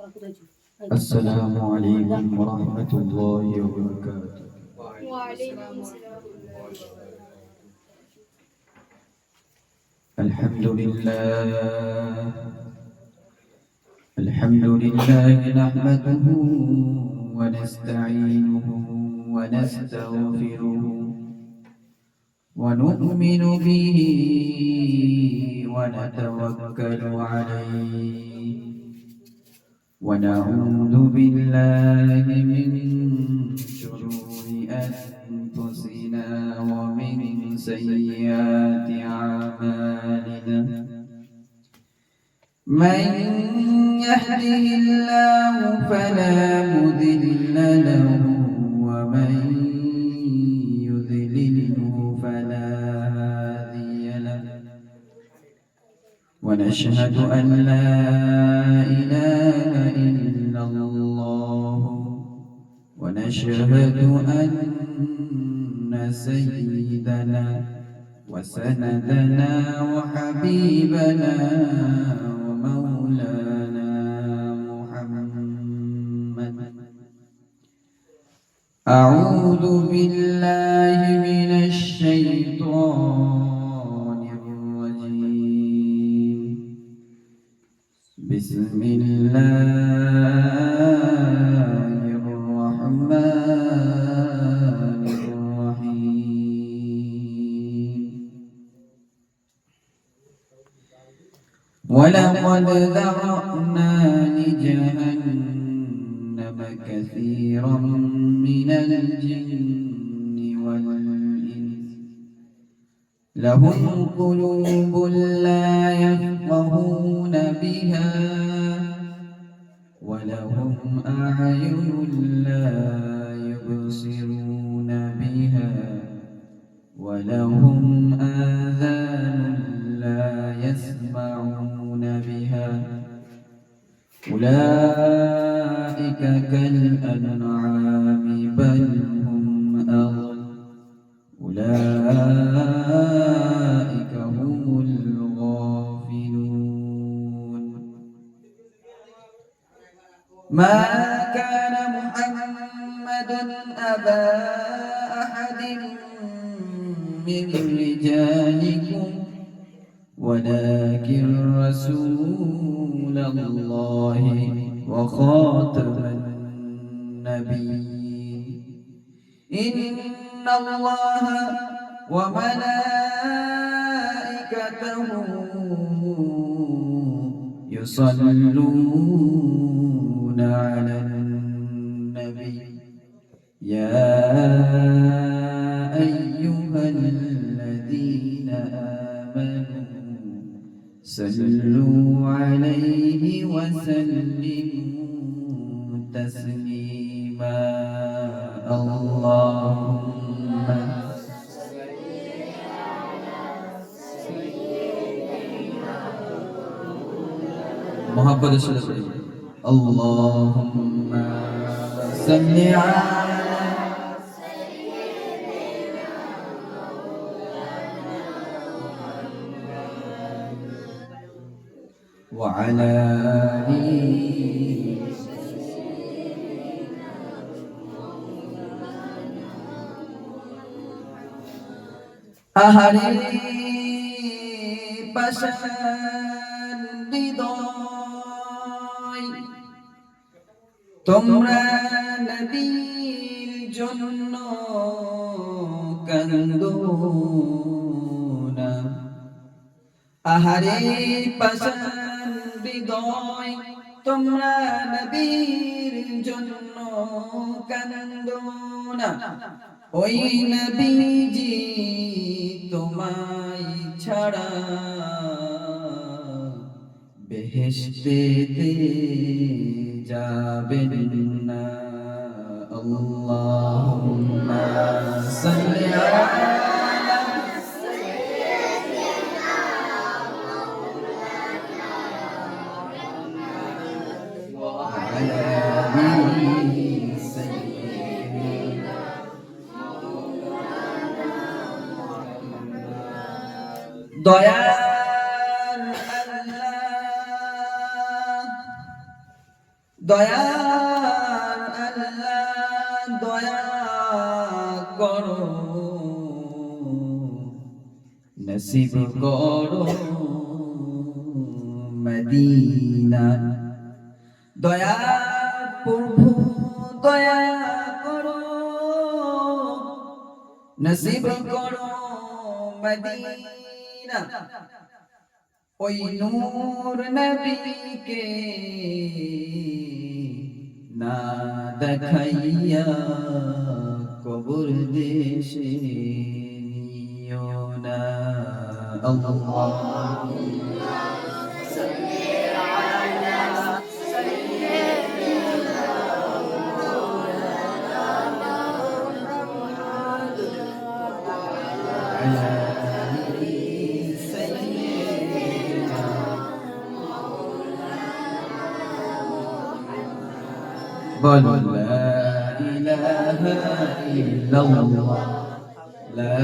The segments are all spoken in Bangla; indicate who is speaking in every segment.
Speaker 1: السلام عليكم ورحمة الله وبركاته.
Speaker 2: وعليكم السلام.
Speaker 1: الحمد لله الحمد لله نحمده ونستعينه ونستغفره ونؤمن به ونتوكل عليه ونعوذ بالله من شرور أنفسنا ومن سيئات أعمالنا من يهده الله فلا مضل له ومن يضلله فلا هادي له ونشهد أن لا إله إلا الله ونشهد أن سيدنا وسندنا وحبيبنا ومولانا محمد أعوذ بالله من الشيطان الرجيم بسم الله الرحمن الرحيم ولقد ذرأنا لجهنم كثيرا من الجن والإنس لهم قلوب لا يفقهون بها ولهم أعين لا يبصرون بها ولهم آذان لا يسمعون بها أولئك كالأنعام بل هم أضل أولئك هم الغافلون ما كان محمد أبا أحد من رجالكم ولكن رسول الله وخاتم النبيين إن الله وملائكته يصلون على النبي يا أيها الذين آمنوا صلوا عليه وسلموا تسليما اللهم محبت से اللهم صل على وعلى آله আহারে পাষাণ হৃদয় তোমরা নবীর জন্য কান্দো না আহারে পাষাণ হৃদয় তোমরা নবীর জন্য কান্দো না ওই নবীজি তোমায় ছাড়া বেহেশতেতে যাবেন না আল্লাহুম্মা সাল্লি আলা দয়াল আল্লাহ দয়ার আল্লাহ দয়া করো, নসিব করো মদিনা। দয়া প্রভু দয়া করো, নসিব করো মদিনা। ওই নূর নবীকে না দেখাইয়া কবর দেশে নিও না। আল্লাহ বলো লা ইলাহা ইল্লাল্লাহ, লা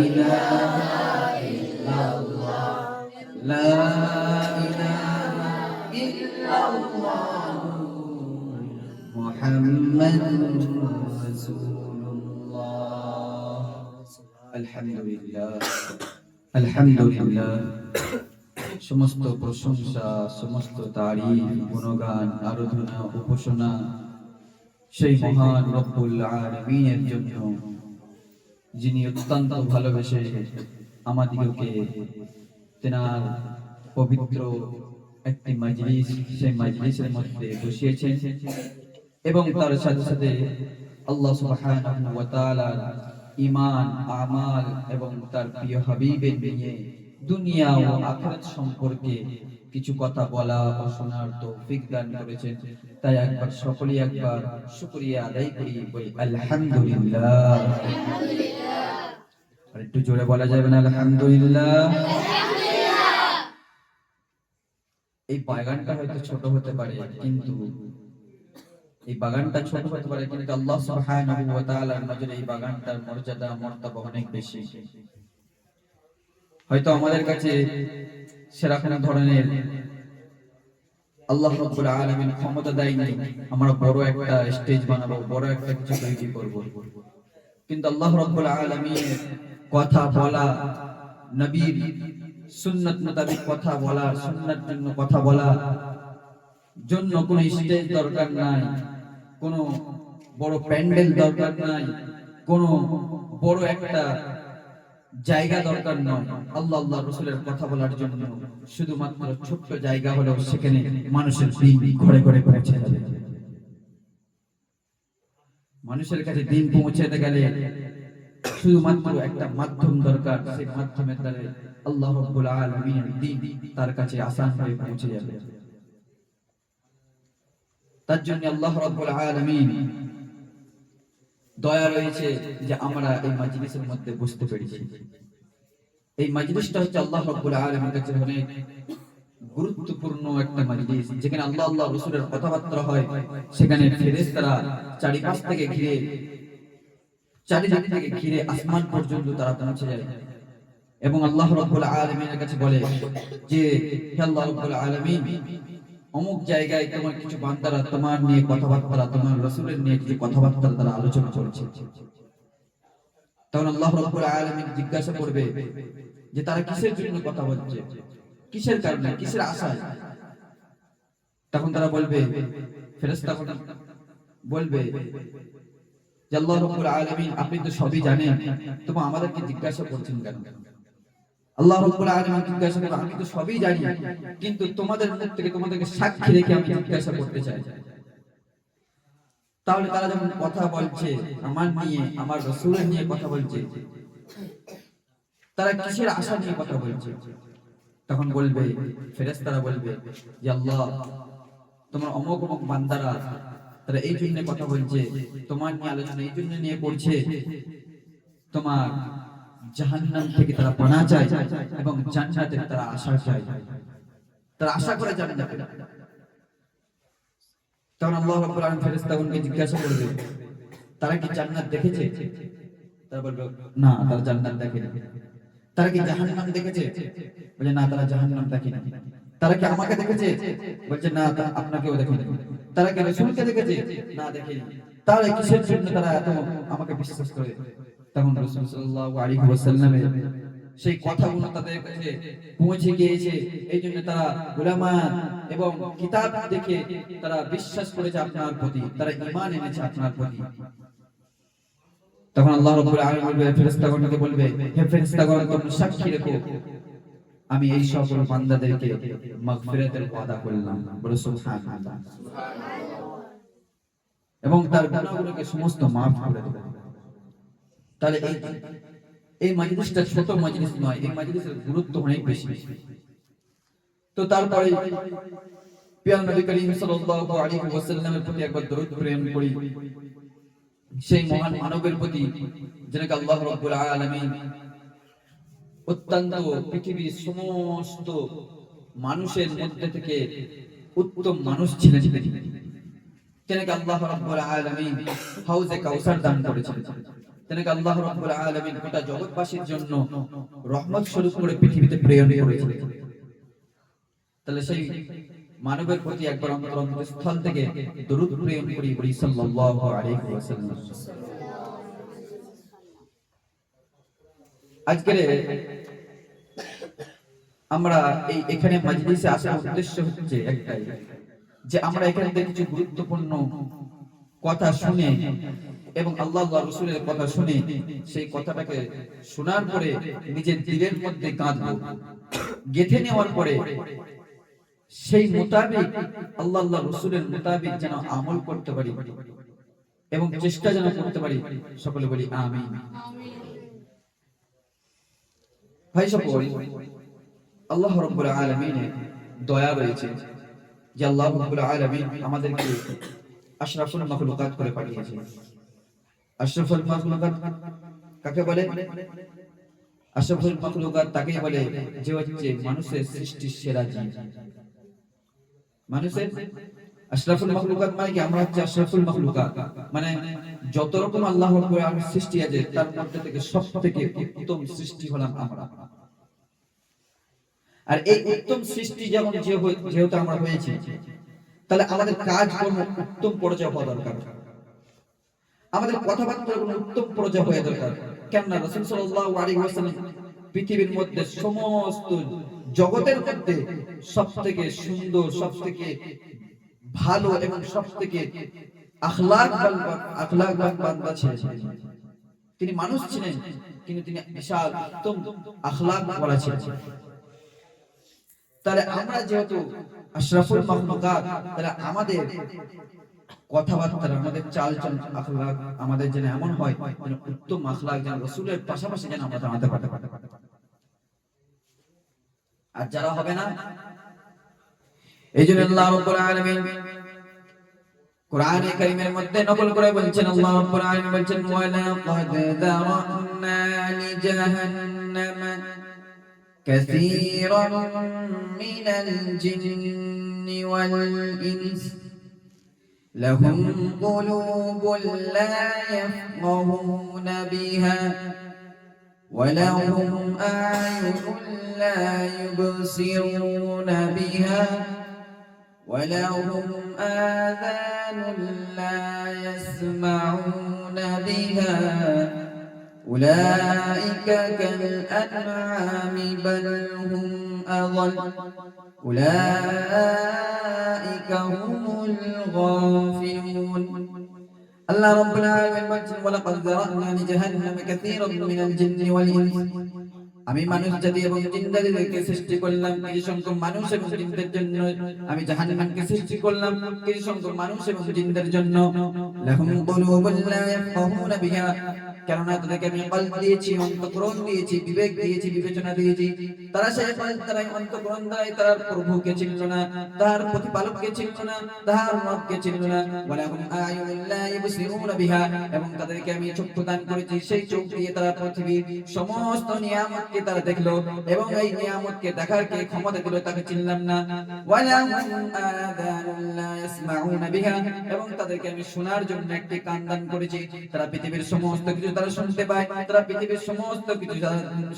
Speaker 1: ইলাহা ইল্লাল্লাহ, লা ইলাহা ইল্লাল্লাহ, মুহাম্মাদুর রাসূলুল্লাহ। আলহামদুলিল্লাহ, আলহামদুলিল্লাহ। সমস্ত প্রশংসা, সমস্ত তারিফ, গুণগান, আরাধনা, উপাসনা সেই মহান রব্বুল আলামিনের জন্য, যিনি অত্যন্ত ভালোবেসে আমাদিগকে তেনার পবিত্র একটি মাজলিস, সেই মাজলিসের মধ্যে বসিয়েছেন এবং তার সাথে সাথে আল্লাহ সুবহানাহু ওয়া তাআলার ঈমান, আমাল এবং তার প্রিয় হাবিবের নিয়ে দুনিয়া ও আখিরাত সম্পর্কে কিছু কথা বলা ও শোনার তৌফিক দান করেছেন। তাই একবার সকলেই একবার শুকরিয়া আদায় করি, বলি আলহামদুলিল্লাহ। আর একটু জোরে বলা যাবে না আলহামদুলিল্লাহ? এই বাগানটা হয়তো ছোট হতে পারে, কিন্তু এই বাগানটা ছোট হতে পারে, কিন্তু আল্লাহ সুবহানাহু ওয়া তাআলার নজরে এই বাগানটার মর্যাদা মর্তবা অনেক বেশি। হয়তো আমাদের কাছে সেরকম ধরনের আল্লাহ রাব্বুল আলামিন ক্ষমতা দেয়নি আমরা বড় একটা স্টেজ বানাবো, বড় একটা কিছু তৈরি করব, কিন্তু আল্লাহ রাব্বুল আলামিনের কথা বলা, নবীর সুন্নাত মোতাবেক কথা বলা, সুন্নাত জন্য কথা বলা জন্য কোনো স্টেজ দরকার নাই, কোনো বড় প্যান্ডেল দরকার নাই, কোনো বড় একটা জায়গা দরকার নয়। আল্লাহ আল্লাহ রাসূলের কথা বলার জন্য শুধুমাত্র ছোট্ট জায়গা হলেও সেখানে মানুষের দিন ঘরে ঘরে পৌঁছে যাবে। মানুষের কাছে দিন পৌঁছাতে গেলে শুধুমাত্র একটা মাধ্যম দরকার, সেই মাধ্যমের দ্বারা আল্লাহ রাব্বুল আলামিনের দিন তার কাছে আসান হয়ে পৌঁছে যাবে। তার জন্য আল্লাহ রাব্বুল আলামিন দয়া রয়েছে যে আমরা এই মাজলিসের মধ্যে বসতে পেরেছি। এই মাজলিসটা হচ্ছে আল্লাহ রাব্বুল আলামিনের কাছে অনেক গুরুত্বপূর্ণ একটা মাজলিস, যেখানে আল্লাহ আল্লাহ রাসূলের কথাবার্তা হয়, সেখানে ফেরেশতারা চারিপাশ থেকে ঘিরে, চারিদিক থেকে ঘিরে আসমান পর্যন্ত তারা পৌঁছে যায় এবং আল্লাহ রাব্বুল আলামিনের কাছে বলে যে হে আল্লাহ রাব্বুল আলামিন, অমুক জায়গায় তোমার কিছু বান্দারা তোমার নিয়ে কথাবার্তা, তোমার রাসূলের নিয়ে কিছু কথাবার্তা তারা আলোচনা করছে। তখন আল্লাহ রাব্বুল আলামিন জিজ্ঞাসা করবে যে তারা কিসের জন্য কথা বলছে, কিসের কারণে, কিসের আশায়? তখন তারা বলবে, ফেরেশতাগণ বলবে যে আল্লাহ রাব্বুল আলামিন, আপনি তো সবই জানেন, তবু আমাদেরকে জিজ্ঞাসা করছেন কেন? আল্লাহ রাব্বুল আলামিন জিজ্ঞাসা করবে, আমি তো সবই জানি, কিন্তু তোমাদের মুখ থেকে, তোমাদেরকে সাক্ষী রেখে আমি জিজ্ঞাসা করতে চাই। তাহলে তারা যখন কথা বলছে আমার নিয়ে, আমার রাসূলের নিয়ে কথা বলছে, তারা কিসের আশা নিয়ে কথা বলছে? তখন বলবে, ফেরেশতারা বলবে যে আল্লাহ, তোমার অমুক অমুক বান্দারা তারা এই জন্য কথা বলছে, তোমার নিয়ে আলোচনা এই জন্য নিয়ে করছে, তোমার জাহান্নাম থেকে তারা পানা চায় এবং জান্নাতের তারা আশা চায়, তারা আশা করে জান্নাতে। তখন আল্লাহ রাব্বুল আলামিন ফেরেশতাগণকে জিজ্ঞাসা করবে, তারা কি জান্নাত দেখেছে? তারা বলবে না, তারা জান্নাত দেখেনি। তারা কি জাহান্নাম দেখেছে? বলে না, তারা জাহান্নাম দেখেনি। তারা কি আমাকে দেখেছে? বলছে না, আপনাকেও দেখেনি। তারা কি রাসূলকে দেখেছে? না, দেখেনি। তাহলে কিসের জন্য তারা এত আমাকে বিশ্বাস করে? তখন রাসূল সাল্লাল্লাহু আলাইহি ওয়াসাল্লামের সেই কথাগুলো তাদের কাছে পৌঁছে গিয়েছে। এই জন্য তারা উলামা এবং কিতাব দেখে তারা বিশ্বাস করেছে আপনার প্রতি, তারা ঈমান এনেছে আপনার প্রতি। তখন আল্লাহ রাব্বুল আলামিন ফেরেশতাগণকে বলবে, হে ফেরেশতাগণ, তোমরা সাক্ষী রেখো আমি এই সকল বান্দাদেরকে মাগফিরাতের ওয়াদা করলাম। বলে সুবহানাল্লাহ। এবং তার গুনাহগুলোকে সমস্ত মাফ করে দেব। তাহলে এই মাজলিসটা ছোট মাজলিস নয়, এই মাজলিসের গুরুত্ব অনেক বেশি। তো তারপরে প্রিয় নবী করিম সাল্লাল্লাহু আলাইহি ওয়াসাল্লামের প্রতি একবার দরুদ প্রেরণ করি, সেই মহান মানবের প্রতি যিনি আল্লাহ রাব্বুল আলামিন অত্যন্ত পৃথিবীর সমস্ত মানুষের মধ্যে থেকে উত্তম মানুষ ছিলেন। তেনাকে আল্লাহ রাব্বুল আলামিন হাউজে কাউসার দান করেছেন। তেনাকে আল্লাহ রাব্বুল আলামিন গোটা জগৎবাসীর জন্য রহমত স্বরূপ করে পৃথিবীতে প্রেরণ করেছেন। তাহলে সেই মানবের প্রতি একবার অন্তরস্থল থেকে দরুদ প্রেরণ করি, বলি সাল্লাল্লাহু আলাইহি ওয়াসাল্লাম। আজকে আমরা এখানে মাজলিসে আসার উদ্দেশ্য হচ্ছে একটাই, যে আমরা এখান থেকে কিছু গুরুত্বপূর্ণ কথা শুনে এবং আল্লাহ রাসূলের কথা শুনে সেই কথাটাকে শোনার পরে নিজের দিলের মধ্যে গাঁথব, গেঁথে নেওয়ার পরে সেই মোতাবেক আল্লাহ রাসূলের মোতাবেক যেন আমল করতে পারি এবং চেষ্টা যেন করতে পারি। সকলে বলি আমিন। ভাই সকল, আল্লাহ রাব্বুল আলামিনের দয়া রয়েছে যে আল্লাহ রাব্বুল আলামিন আমাদেরকে আশরাফুল মাখলুকাত করে পাঠিয়েছেন। আশরাফুল মাখলুকাত কাকে বলে? আশরাফুল মাখলুকাত তাকে বলে যে হচ্ছে মানুষের সৃষ্টির সেরা জীব। মানুষের আশরাফুল মাখলুকাত মানে কি? আমরা হচ্ছে আশরাফুল মাখলুকাত, মানে যত রকম আল্লাহ রাব্বুল আলামিন সৃষ্টি আছে তার মধ্যে থেকে সবথেকে উত্তম সৃষ্টি হলাম আমরা। আর এই উত্তম সৃষ্টি যেমন যেহেতু আমরা হয়েছি, তাহলে আমাদের কাজ কর্ম উত্তম পর্যায়ে হওয়া দরকার, আমাদের কথাবার্তার কোনো উত্তম পর্যায়ে হওয়া দরকার। কেননা রাসূল সাল্লাল্লাহু আলাইহি ওয়াসাল্লাম পৃথিবীর মধ্যে সমস্ত জগতের মধ্যে সবথেকে সুন্দর, সবথেকে ভালো এবং সবথেকে আখলাকবান বান্দা ছিলেন। তিনি মানুষ ছিলেন কিন্তু তিনি বিশাল উত্তম আখলাক ওয়ালা ছিলেন। তাহলে আমরা যেহেতু আশরাফুল মাখলুকাত, তাহলে আমাদের কথাবার্তা, আমাদের চালচলন, আখলাক আমাদের যেন এমন হয় যেন উত্তম আখলাক যেন রাসূলের পাশাপাশি যেন আমরা জানাতে পারি। আর যারা হবে না, এইজন্য আল্লাহ রাব্বুল আলামিন কোরআনে কারীমের মধ্যে নকল করে বলছেন, আল্লাহ রাব্বুল আলামিন বলছেন, ওয়ালা ক্বাদ দারানা লিজাহান্নাম كثيرا من الجن والإنس لهم قلوب لا يفقهون بها ولهم أعين لا يبصرون بها ولهم آذان لا يسمعون بها أولئك كالأنعام بل هم أضل أولئك هم الغافلون الله رب العالمين ولقد ذرأنا لجهنم كثيرا من الجن والإنس আমি মানুষ জাতি এবং জিন জাতিকে সৃষ্টি করলাম কিছু সংখ্যক মানুষ এবং জিনদের জন্য। আমি জাহান্নামকে সৃষ্টি করলাম কিছু সংখ্যক মানুষ এবং জিনদের জন্য। লাহুম কুলুবুন লা ইয়াফকাহুনা বিহা, কেননা তাদেরকে আমি কলব দিয়েছি, অন্তঃকরণ দিয়েছি, বিবেক দিয়েছি, বিবেচনা দিয়েছি। তারা সেই কলব দ্বারাই, অন্তঃকরণ দ্বারাই তার প্রভুকে চিনল না, তার প্রতিপালককে চিনল না, তার রবকে চিনল না। ওয়ালাহুম আয়ুনুন লা ইবসিরুনা বিহা, এবং তাদেরকে আমি চক্ষু দান করেছি, সেই চোখ দিয়ে তারা পৃথিবীর সমস্ত নিয়ামত তারা দেখলো এবং এই নিয়ামতকে দেখার কে ক্ষমতা দিল তাকে চিনলাম না। ওয়ালাহুম আযানুন লা ইসমাউনা বিহা, এবং তাদেরকে আমি শোনার জন্য একটি কান দান করেছি, তারা পৃথিবীর সমস্ত কিছু তারা শুনতে পায়, তারা পৃথিবীর সমস্ত কিছু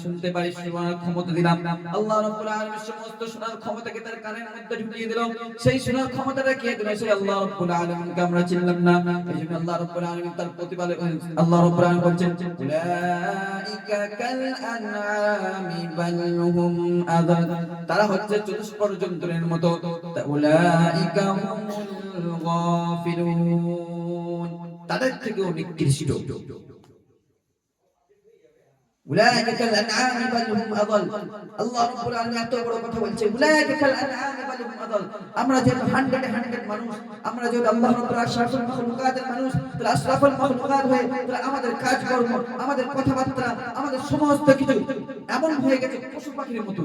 Speaker 1: শুনতে পায়, শোনার ক্ষমতা দিলাম। আল্লাহ রাব্বুল আলামিন সমস্ত শোনার ক্ষমতাকে তার কানের মধ্যে ঢুকিয়ে দিল। সেই শোনার ক্ষমতাটা কে দিল? সেই আল্লাহ রাব্বুল আলামিনকে আমরা চিনলাম না। এইজন্য আল্লাহ রাব্বুল আলামিন তার প্রতিপালক আল্লাহ রাব্বুল আলামিন বলছেন, উলাইকা কাল আনআমি বাল হুম আযাল, তারা হচ্ছে চতুষ্পদ জন্তুর মতো। উলাইকা হুমুল গাফিলুন, তাদের থেকেও নিকৃষ্ট। উলাইকা কাল আনআমি বাল হুম আযাল, আল্লাহ রাব্বুল আলামিন এত বড় কথা বলছে, উলাইকা কাল আনআমি বাল হুম আযাল। আমরা যে 100 মানুষ, আমরা যে আল্লাহ রাব্বুল আশরাফুল মাখলুকাতের মানুষ, তারা আশরাফুল মাখলুকাত হয়ে তারা আমাদের কাজকর্ম, আমাদের কথাবার্তা, আমাদের সমস্ত কিছু এমন হয়ে গেছে পশু পাখির মতো।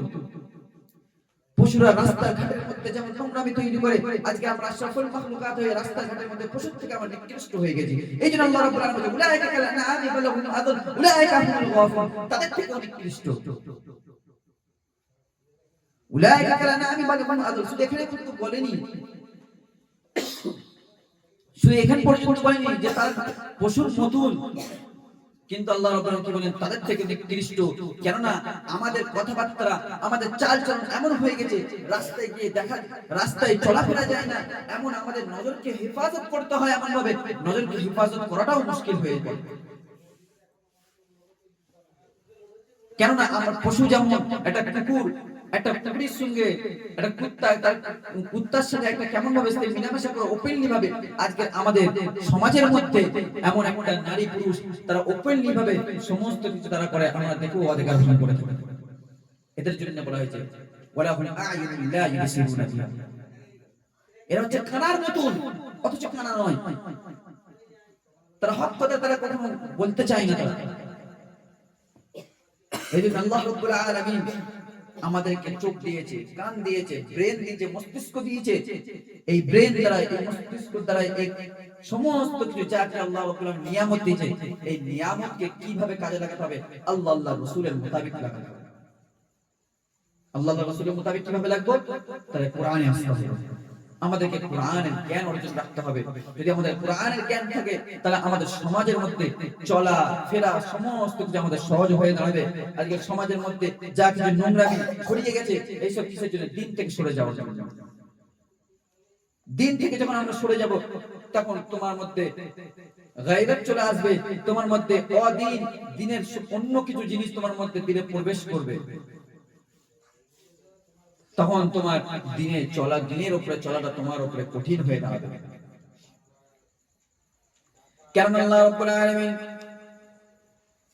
Speaker 1: পশুরা রাস্তার ঘাটের মধ্যে যেমন নোংরামি তৈরি করে, আজকে আমরা আশরাফুল মাখলুকাত হয়ে রাস্তার ঘাটের মধ্যে পশুর থেকে আমরা নিকৃষ্ট হয়ে গেছি। এইজন্য আল্লাহ রাব্বুল আলামিন বলেন, উলাইকা কাল আনআমি বাল হুম আযাল, উলাইকা হুমুল গাফিলুন, তাদের থেকে নিকৃষ্ট। উলাইকা কাল আনআমি বাল হুম আযাল, শুধু এখানে কিন্তু বলেনি, শুধু এখান পর্যন্ত বলেনি যে তারা পশুর মতন, কিন্তু আল্লাহ রাব্বুল আলামিন কি বলেন? তাদের থেকে নিকৃষ্ট। কেননা আমাদের কথাবার্তা, আমাদের চালচলন এমন হয়ে গেছে, রাস্তায় গিয়ে দেখা, রাস্তায় চলাফেরা যায় না, এমন আমাদের নজরকে হেফাজত করতে হয়, এমন ভাবে নজরকে হেফাজত করাটাও মুশকিল হয়ে যায়। কেননা আমরা পশু যেমন একটা কুকুর, একটা কুকুরের সঙ্গে একটা কুত্তা, তার কুত্তার সাথে একটা কেমন ভাবে সে মিলামেশা করে ওপেনলি ভাবে, আজকে আমাদের সমাজের মধ্যে এমন একটা নারী পুরুষ তারা ওপেনলি ভাবে সমস্ত কিছু তারা করে, আমরা দেখো অধিকার ভঙ্গ করে থাকে। এদের জন্য বলা হয়েছে ওয়ালা হুম আ'য়ুনুন লা ইউবসিরুনা বিহা, এরা হচ্ছে কানার মতন, অথচ কানা নয়। তারা হক কথা তারা কখনো বলতে চায় না। তারা এইজন্য আল্লাহ রাব্বুল আলামিন আমাদেরকে চোখ দিয়েছে, কান দিয়েছে, ব্রেন দিয়েছে, মস্তিষ্ক দিয়েছে। এই ব্রেন দ্বারা, এই মস্তিষ্ক দ্বারা এই সমস্ত কিছু যাকে আল্লাহ রাব্বুল আলামিন নিয়ামত দিয়েছে, এই নিয়ামতকে কিভাবে কাজে লাগাতে হবে? আল্লাহ রাসূলের মোতাবেক লাগাতে হবে। আল্লাহ রাসূলের মোতাবেক কিভাবে লাগবে? তাহলে কোরআনে আসতে হবে, আমাদেরকে কোরআনের জ্ঞান অর্জন রাখতে হবে। যদি আমাদের কোরআনের জ্ঞান থাকে, তাহলে আমাদের সমাজের মধ্যে চলা ফেরা সমস্ত কিছু আমাদের সহজ হয়ে দাঁড়াবে। আজকে সমাজের মধ্যে যা কিছু নোংরামি ছড়িয়ে গেছে, এইসব কিসের জন্য? দিন থেকে সরে যাওয়ার জন্য। দিন থেকে যখন আমরা সরে যাব, তখন তোমার মধ্যে গায়রত চলে আসবে, তোমার মধ্যে অদিন দিনের অন্য কিছু জিনিস তোমার মধ্যে দিলে প্রবেশ করবে। তখন তোমার দিনে চলা, দিনের উপরে চলাটা তোমার উপরে কঠিন হয়ে দাঁড়াবে। কারণ আল্লাহ রাব্বুল আলামিন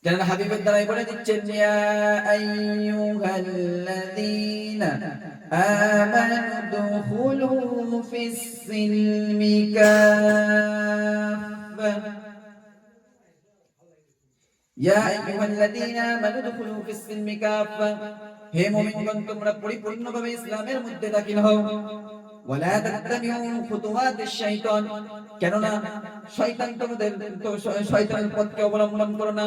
Speaker 1: কেন হাবিবের দ্বারাই বলে দিচ্ছেন, ইয়া আইয়ুহাল্লাযীনা আমানু দুখুলু ফিস সিলমি কাফা, ইয়া আইয়ুহাল্লাযীনা আমানু দুখুলু ফিস সিলমি কাফা, হে মুমিনগণ তোমরা পরিপূর্ণভাবে ইসলামের মধ্যে দাখিল হও। ওয়ালা তাত্তাবিউ খুতুওয়াতিশ শাইতান, কেননা শয়তান তোমাদের শয়তানের পথকে অবলম্বন করো না।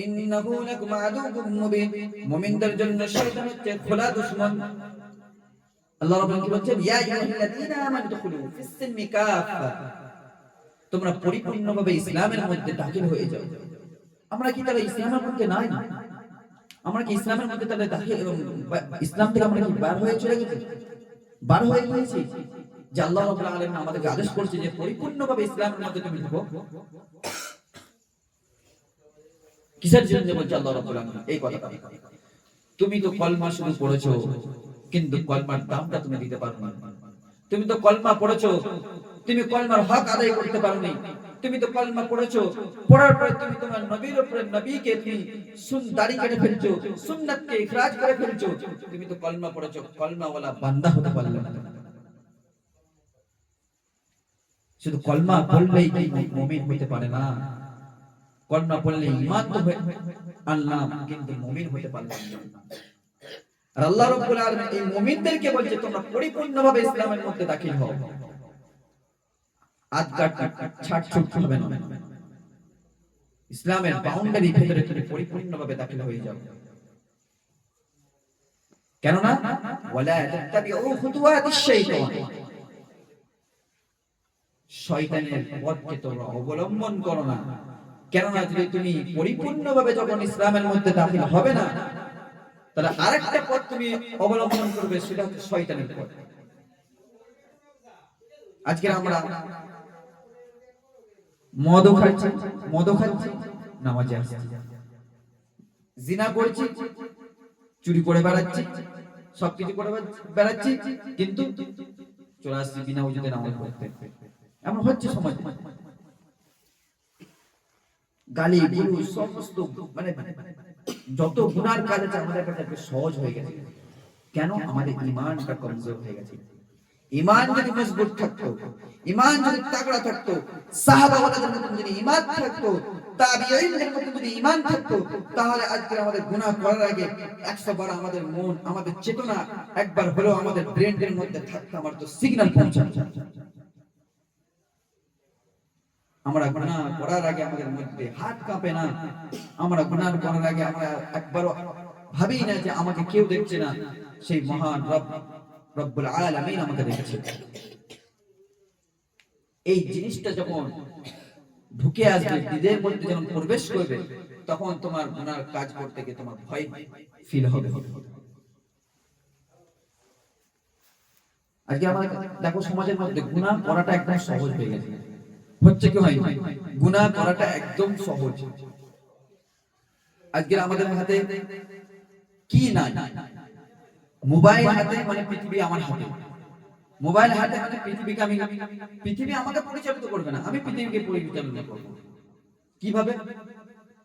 Speaker 1: ইন্নাহু লাকুম আদুউম মুবিন, মুমিনদের জন্য শয়তান হচ্ছে খোলা দুশমন। আল্লাহ রাব্বুল কি বলছেন? ইয়া আইয়ুহাল্লাযীনা আমানু দুখুলু ফিস সিলমি কাফা, তোমরা পরিপূর্ণভাবে ইসলামের মধ্যে দাখিল হয়ে যাও। আমরা কি তাহলে ইসলামের মধ্যে নাই? আমরা কি ইসলামের মধ্যে তাহলে দাখিল, ইসলাম থেকে আমরা কি বার হয়ে চলে গেছি? বার হয়ে গেছি যে আল্লাহ রাব্বুল আলামিন আমাদেরকে আদেশ করেছে যে পরিপূর্ণভাবে ইসলামের মধ্যে তুমি ঢুকো। কিসের জন্য বলছে আল্লাহ রাব্বুল আলামিন এই কথাটা? তুমি তো কলমা শুরু পড়েছো, কিন্তু কলমার দামটা তুমি দিতে পারো না। তুমি তো কলমা পড়েছো, তুমি কলমার হক আদায় করতে পারোনি। তুমি তো কলমা পড়েছো, পড়ার পরে তুমি তোমার নবীর উপরে, নবীকে তুমি দাড়ি কেটে ফেলছো, সুন্নাতকে ইখরাজ করে ফেলছো। তুমি তো কলমা পড়েছো, কলমাওয়ালা বান্দা হতে পারলে না। শুধু কলমা পড়লেই কি মুমিন হতে পারে না? কলমা পড়লে ঈমান তো আনলাম, কিন্তু মুমিন হতে পারলাম না। আর আল্লাহ রাব্বুল আলামিন এই মুমিনদেরকে বলছে তোমরা পরিপূর্ণভাবে ইসলামের মধ্যে দাখিল হও। ছাড়ছুট হবে না, ইসলামের বাউন্ডারি ভিতরে তুমি পরিপূর্ণভাবে দাখিল হয়ে যাও। কেননা ওয়ালা তাত্তাবিউ খুতুওয়াতিশ শাইতান, শয়তানের পথকে তোমরা অবলম্বন করো না। কেননা যদি তুমি পরিপূর্ণভাবে যখন ইসলামের মধ্যে দাখিল হবে না, তাহলে আরেকটা পথ তুমি অবলম্বন করবে, সেটা হচ্ছে শয়তানের পথ। আজকে আমরা মদও খাচ্ছি, নামাজে আসছি, জিনা করছি, চুরি করে বেড়াচ্ছি, সবকিছু করে বেড়াচ্ছি, কিন্তু চলে আসছি বিনা উজুতে নামাজ পড়তে। এমন হচ্ছে সমাজ। গালি গুলো সমস্ত মানে যত গুনার কাজ আছে আমাদের কাছে সহজ হয়ে গেছে। কেন? আমাদের ঈমানটা কমজোর হয়ে গেছে। ঈমান যদি মজবুত থাকতো, ঈমান যদি তাগড়া থাকতো, সাহাবাদের মতো যদি ঈমান থাকতো, তাবিঈনদের মতো যদি ঈমান থাকতো, তাহলে আজকে আমাদের গুনাহ করার আগে 100 বার আমাদের মন, আমাদের চেতনা একবার হলো আমাদের ব্রেনের মধ্যে থাকতো, আমার তো সিগন্যাল পৌঁছাতো। আমরা গুনাহ করার আগে আমাদের মধ্যে হাত কাঁপে না, আমরা গুনাহ করার আগে আমরা একবারও ভাবি না যে আমাকে কেউ দেখছে না, সেই মহান রব্বুল আলামিন আমাকে দেখছে। এই জিনিসটা যখন ঢুকে আসবে, হৃদয়ের মধ্যে যখন প্রবেশ করবে, তখন তোমার গুনার কাজ করতে গিয়ে তোমার ভয় ফিল হবে। আজকে আমাদের দেখো সমাজের মধ্যে গুনাহ করাটা একদম সহজ হয়ে গেছে। হচ্ছে কি হয়? গুনাহ করাটা একদম সহজ। আজকে আমাদের হাতে কি নাই? মোবাইল হাতে মানে পৃথিবী আমার হাতে। মোবাইল হাতে মানে পৃথিবী আমাকে পরিচালিত করবে না, আমি পৃথিবীকে পরিচালনা করব। কিভাবে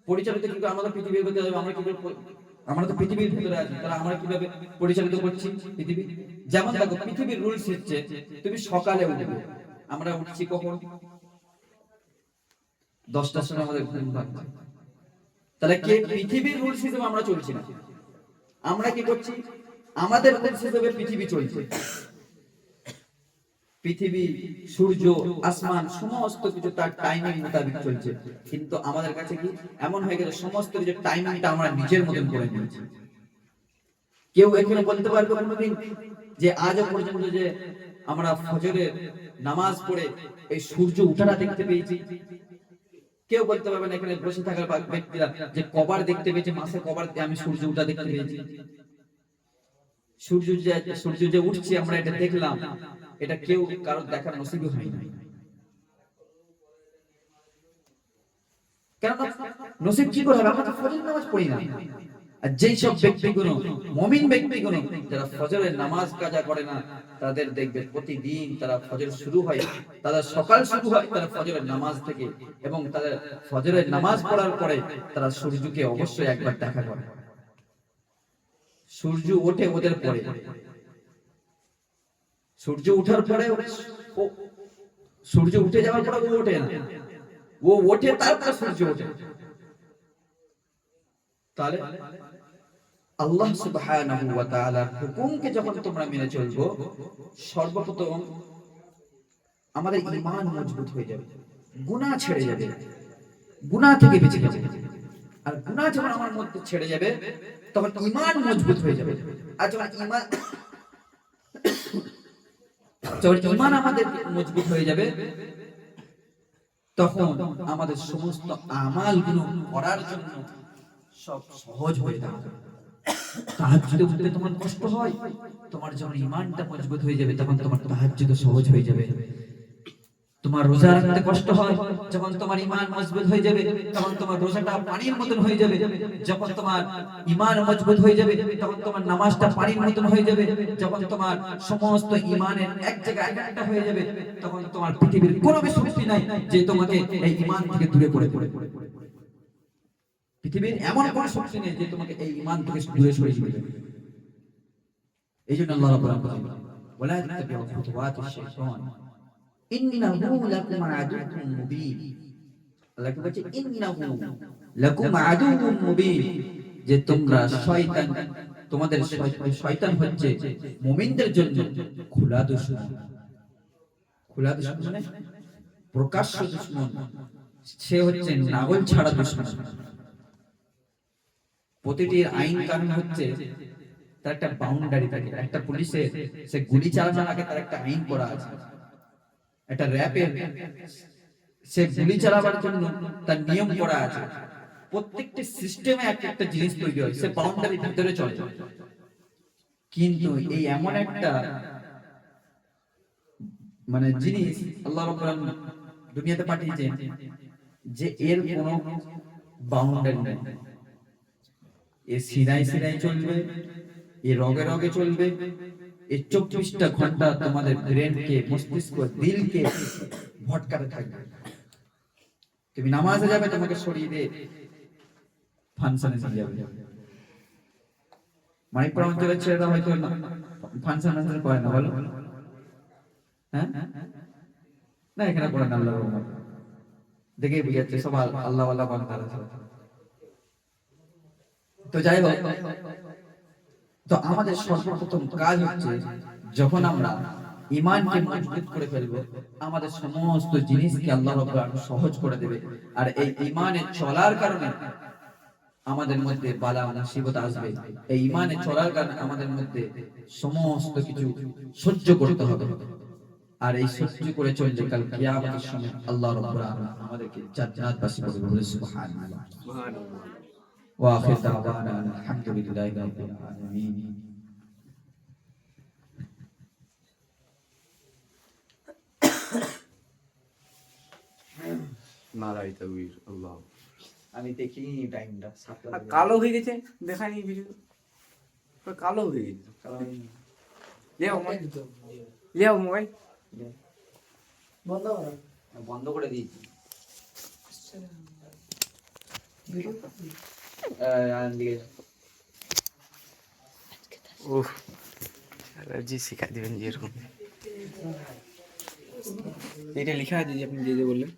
Speaker 1: পরিচালিত? কিন্তু আমাদের পৃথিবীর ভিতরে আমরা কিভাবে, আমরা তো পৃথিবীর ভিতরে আছি, তাহলে আমরা কিভাবে পরিচালিত করছি পৃথিবী? যেমন দেখো পৃথিবীর রুলস হচ্ছে তুমি সকালে উঠবে, আমরা উঠছি কখন? 10টার সময় আমাদের ঘুম ভাঙছে। তাহলে কে পৃথিবীর রুলস হিসেবে আমরা চলছি না, আমরা কি করছি? আমাদের রুলস হিসেবে পৃথিবী চলছে। পৃথিবী, সূর্য, আসমান সমস্ত কিছু তার টাইমিং মোতাবেক চলছে, কিন্তু আমাদের কাছে কি এমন হয়ে গেছে সমস্ত কিছু টাইমিংটা আমরা নিজের মতন করে নিয়েছি। কেউ এখানে বলতে পারবে কোনোদিন যে আজও পর্যন্ত যে আমরা ফজরের নামাজ পড়ে এই সূর্য উঠাটা দেখতে পেয়েছি? কেউ বলতে পারবে না এখানে বসে থাকা ব্যক্তিরা যে কবার দেখতে পেয়েছে, মাসে কবার আমি সূর্য উঠা দেখতে পেয়েছি। সূর্য যে উঠছে আমরা এটা দেখলাম, এটা কেউ কারোর দেখার নসিবই হয় না। কেন নসিব কি করে হবে? আমরা তো ফজরের নামাজ পড়ি না। আর যেই সব ব্যক্তিগুলো মুমিন ব্যক্তিগুলো যারা ফজরের নামাজ কাজা করে না, তাদের দেখবে প্রতিদিন তারা ফজর শুরু হয়, তাদের সকাল শুরু হয় তারা ফজরের নামাজ থেকে, এবং তাদের ফজরের নামাজ পড়ার পরে তারা সূর্যকে অবশ্যই একবার দেখা করে। সূর্য ওঠে ওদের পরে, সূর্য উঠার পরে সূর্য উঠে যাওয়ার পরে ও ওঠে না, ও ওঠে তারপরে সূর্য ওঠে। তাহলে আল্লাহ সুবহানাহু ওয়া তাআলার হুকুমকে যখন তোমরা মেনে চলবো, সর্বপ্রথম আমাদের ঈমান মজবুত হয়ে যাবে, গুনাহ ছেড়ে যাবে, গুনাহ থেকে বেঁচে যাবে। আর গুনাহ যখন আমার মধ্যে ছেড়ে যাবে, তখন ঈমান মজবুত হয়ে যাবে। আর যখন ঈমান আমাদের মজবুত হয়ে যাবে, তখন আমাদের সমস্ত আমালগুলো করার জন্য সব সহজ হয়ে যাবে। তাহাজ্জুদে উঠতে তোমার কষ্ট হয়, তোমার যখন ঈমানটা মজবুত হয়ে যাবে তখন তোমার তাহাজ্জুদ সহজ হয়ে যাবে। তোমার রোজা রাখতে কষ্ট হয়, যখন তোমার ঈমান মজবুত হয়ে যাবে তখন তোমার রোজাটা পানির মতন হয়ে যাবে। যখন তোমার ঈমান মজবুত হয়ে যাবে তখন তোমার নামাজটা পানির মতন হয়ে যাবে। যখন তোমার সমস্ত ঈমানের এক জায়গায় একটা হয়ে যাবে, তখন তোমার পৃথিবীর কোনো শক্তি নাই যে তোমাকে এই ঈমান থেকে দূরে করে পড়ে। পৃথিবীর এমন কোনো শক্তি নেই যে তোমাকে এই ঈমান থেকে দূরে সরিয়ে দিবে। এইজন্য আল্লাহ রাব্বুল আলামিন বলেন, ওয়ালা তাত্তাবিউ খুতুওয়াতিশ শাইতান ইন্নাহু লাকুম আদুউম মুবিন। আল্লাহ কি বলছে? ইন্নাহু লাকুম আদুউম মুবিন, যে তোমরা শয়তান, তোমাদের শয়তান হচ্ছে মুমিনদের জন্য খোলা দুশমন। খোলা দুশমন মানে প্রকাশ্য দুশমন, সে হচ্ছে নাগল ছাড়া দুশমন। প্রতিটি আইন কানুন হচ্ছে তার একটা বাউন্ডারি থাকে। একটা পুলিশের সে গুলি চালানোর আগে তার একটা আইন করা আছে, একটা র‍্যাপের সে গুলি চালাবার জন্য তার নিয়ম করা আছে, প্রত্যেকটা সিস্টেমে একটা একটা জিনিস তৈরি হয়, সে বাউন্ডারির ভিতরে চলে। কিন্তু এই এমন একটা মানে জিনিস আল্লাহ রাব্বুল আলামিন দুনিয়াতে পাঠিয়েছেন যে এর কোনো বাউন্ডারি নেই। এ সিনাই সিনাই চলবে, এ রগে রগে চলবে, এই 24টা ঘন্টা তোমাদের ব্রেনকে, মস্তিষ্ক, দিলকে ভটকাতে থাকবে। তুমি নামাজে যাবে, তোমাকে শরীরে ফাংশনে নিয়ে যাবে। মাইক্রো অঞ্চলের ছেলেরা হয়তো ফাংশন করে না, বলো হ্যাঁ না, এখানে করে না, আল্লাহর রহমত দেখেই বুঝাচ্ছে সব আল্লাহ আল্লাহ বান্দা আছে। তো যাই হোক, তো আমাদের সর্বপ্রথম কাজ হচ্ছে যখন আমরা ঈমানকে মজবুত করে ফেলবো, আমাদের সমস্ত জিনিসকে আল্লাহ রাব্বুল আলামিন সহজ করে দেবে। আর এই ঈমানে চলার কারণে আমাদের মধ্যে বালা মুসিবত আসবে, এই ঈমানে চলার কারণে আমাদের মধ্যে সমস্ত কিছু সহ্য করতে হবে। আর এই সহ্য করে চললে কাল কিয়ামতের সময় আল্লাহ রাব্বুল আলামিন আমাদেরকে জান্নাতবাসী করবে, বলে সুবহানাল্লাহ। ওয়া আখির দাওয়ানা আলহামদুলিল্লাহি রাব্বিল আলামিন।
Speaker 3: নারাই তাকবীর, আল্লাহ।
Speaker 1: আমি দেখিনি টাইমটা,
Speaker 3: কালো হয়ে গেছে, দেখানি ভিডিও কালো হয়ে গেছে। লিয়াও মোবাইল
Speaker 1: বন্ধ করে দিয়েছি।
Speaker 3: ওহ, জি শিখা দিবেন যে এরকম এটা লেখা আছে যে আপনি যে বললেন।